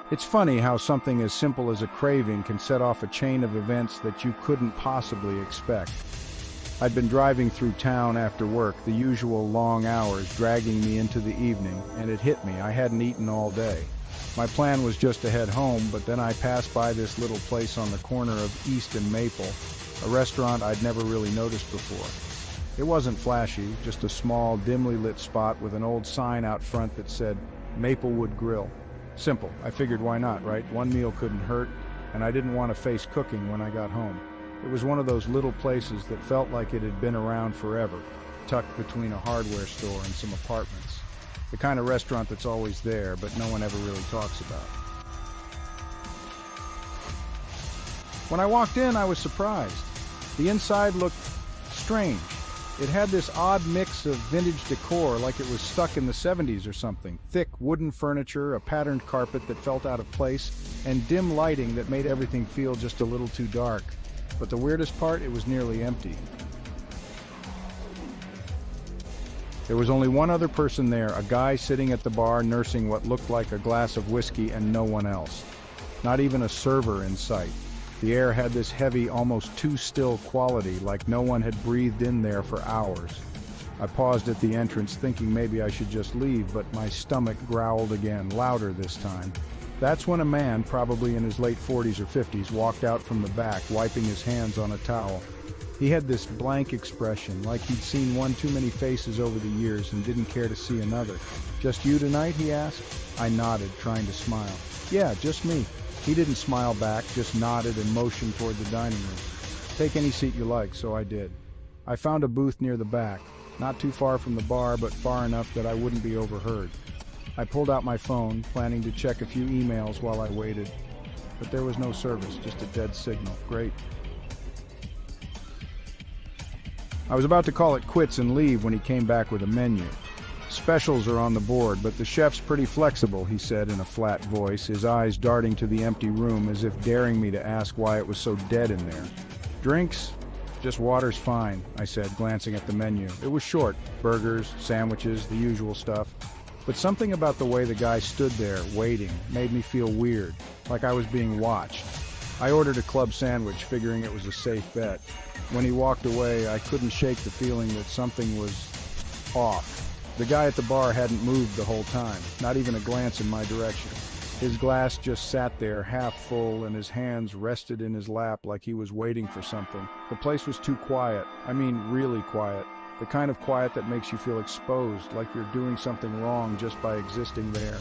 It's funny how something as simple as a craving can set off a chain of events that you couldn't possibly expect. I'd been driving through town after work, the usual long hours dragging me into the evening, and it hit me. I hadn't eaten all day. My plan was just to head home, but then I passed by this little place on the corner of East and Maple, a restaurant I'd never really noticed before. It wasn't flashy, just a small, dimly lit spot with an old sign out front that said, Maplewood Grill. Simple. I figured why not, right? One meal couldn't hurt, and I didn't want to face cooking when I got home. It was one of those little places that felt like it had been around forever, tucked between a hardware store and some apartments. The kind of restaurant that's always there, but no one ever really talks about. When I walked in, I was surprised. The inside looked strange. It had this odd mix of vintage decor, like it was stuck in the 70s or something. Thick wooden furniture, a patterned carpet that felt out of place, and dim lighting that made everything feel just a little too dark. But the weirdest part, it was nearly empty. There was only one other person there, a guy sitting at the bar nursing what looked like a glass of whiskey, and no one else. Not even a server in sight. The air had this heavy, almost too still quality, like no one had breathed in there for hours. I paused at the entrance, thinking maybe I should just leave, but my stomach growled again, louder this time. That's when a man, probably in his late 40s or 50s, walked out from the back, wiping his hands on a towel. He had this blank expression, like he'd seen one too many faces over the years and didn't care to see another. "Just you tonight?" he asked. I nodded, trying to smile. "Yeah, just me." He didn't smile back, just nodded and motioned toward the dining room. "Take any seat you like," so I did. I found a booth near the back, not too far from the bar, but far enough that I wouldn't be overheard. I pulled out my phone, planning to check a few emails while I waited, but there was no service, just a dead signal. Great. I was about to call it quits and leave when he came back with a menu. "Specials are on the board, but the chef's pretty flexible," he said in a flat voice, his eyes darting to the empty room as if daring me to ask why it was so dead in there. "Drinks? Just water's fine," I said, glancing at the menu. It was short, burgers, sandwiches, the usual stuff. But something about the way the guy stood there, waiting, made me feel weird, like I was being watched. I ordered a club sandwich, figuring it was a safe bet. When he walked away, I couldn't shake the feeling that something was off. The guy at the bar hadn't moved the whole time, not even a glance in my direction. His glass just sat there, half full, and his hands rested in his lap like he was waiting for something. The place was too quiet. I mean, really quiet. The kind of quiet that makes you feel exposed, like you're doing something wrong just by existing there.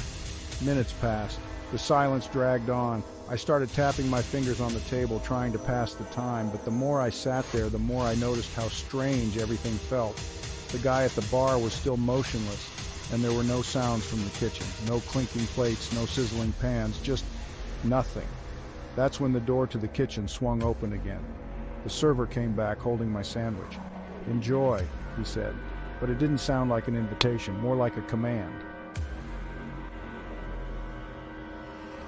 Minutes passed. The silence dragged on. I started tapping my fingers on the table, trying to pass the time, but the more I sat there, the more I noticed how strange everything felt. The guy at the bar was still motionless, and there were no sounds from the kitchen. No clinking plates, no sizzling pans, just nothing. That's when the door to the kitchen swung open again. The server came back holding my sandwich. "Enjoy," he said, but it didn't sound like an invitation, more like a command.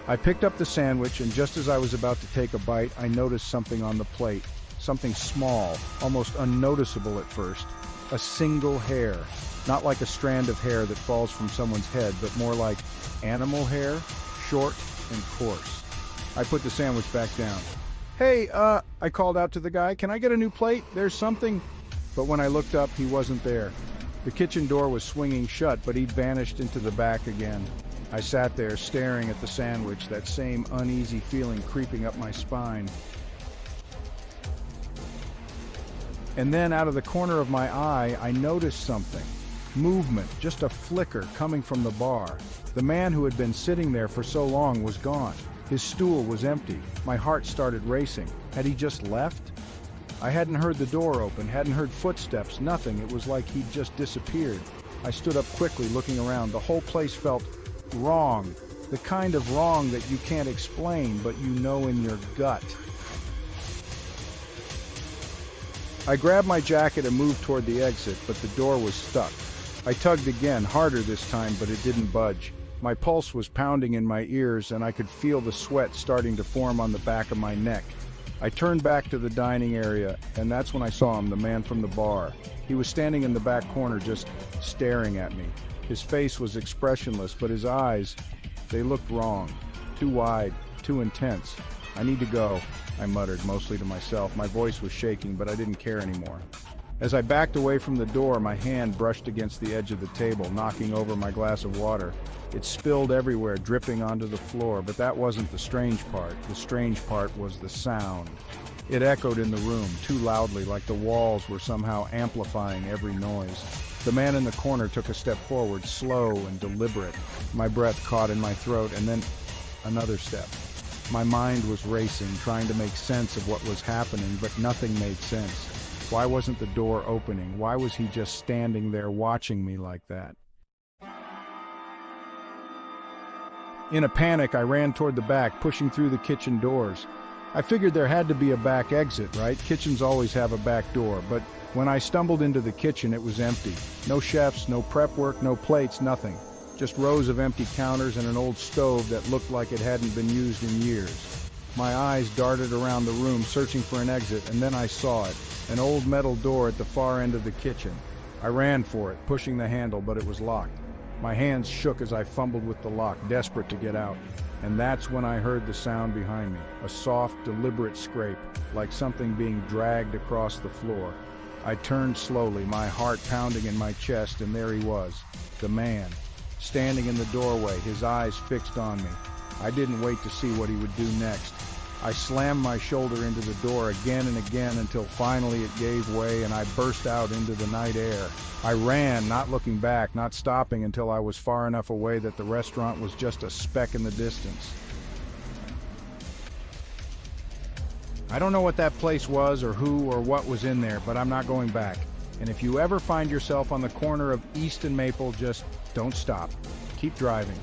I picked up the sandwich, and just as I was about to take a bite, I noticed something on the plate. Something small, almost unnoticeable at first. A single hair. Not like a strand of hair that falls from someone's head, but more like animal hair, short and coarse. I put the sandwich back down. "Hey, I called out to the guy, "can I get a new plate? There's something..." But when I looked up, he wasn't there. The kitchen door was swinging shut, but he'd vanished into the back again. I sat there staring at the sandwich, that same uneasy feeling creeping up my spine. And then out of the corner of my eye, I noticed something. Movement, just a flicker coming from the bar. The man who had been sitting there for so long was gone. His stool was empty. My heart started racing. Had he just left? I hadn't heard the door open, hadn't heard footsteps, nothing. It was like he'd just disappeared. I stood up quickly, looking around. The whole place felt wrong. The kind of wrong that you can't explain, but you know in your gut. I grabbed my jacket and moved toward the exit, but the door was stuck. I tugged again, harder this time, but it didn't budge. My pulse was pounding in my ears, and I could feel the sweat starting to form on the back of my neck. I turned back to the dining area, and that's when I saw him, the man from the bar. He was standing in the back corner, just staring at me. His face was expressionless, but his eyes, they looked wrong. Too wide, too intense. I need to go, I muttered, mostly to myself. My voice was shaking, but I didn't care anymore. As I backed away from the door, my hand brushed against the edge of the table, knocking over my glass of water. It spilled everywhere, dripping onto the floor, but that wasn't the strange part. The strange part was the sound. It echoed in the room, too loudly, like the walls were somehow amplifying every noise. The man in the corner took a step forward, slow and deliberate. My breath caught in my throat, and then another step. My mind was racing, trying to make sense of what was happening, but nothing made sense. Why wasn't the door opening? Why was he just standing there watching me like that? In a panic, I ran toward the back, pushing through the kitchen doors. I figured there had to be a back exit, right? Kitchens always have a back door, but when I stumbled into the kitchen, it was empty. No chefs, no prep work, no plates, nothing. Just rows of empty counters and an old stove that looked like it hadn't been used in years. My eyes darted around the room, searching for an exit, and then I saw it. An old metal door at the far end of the kitchen. I ran for it, pushing the handle, but it was locked. My hands shook as I fumbled with the lock, desperate to get out. And that's when I heard the sound behind me, a soft, deliberate scrape, like something being dragged across the floor. I turned slowly, my heart pounding in my chest, and there he was, the man, standing in the doorway, his eyes fixed on me. I didn't wait to see what he would do next. I slammed my shoulder into the door again and again until finally it gave way and I burst out into the night air. I ran, not looking back, not stopping until I was far enough away that the restaurant was just a speck in the distance. I don't know what that place was or who or what was in there, but I'm not going back. And if you ever find yourself on the corner of East and Maple, just don't stop. Keep driving.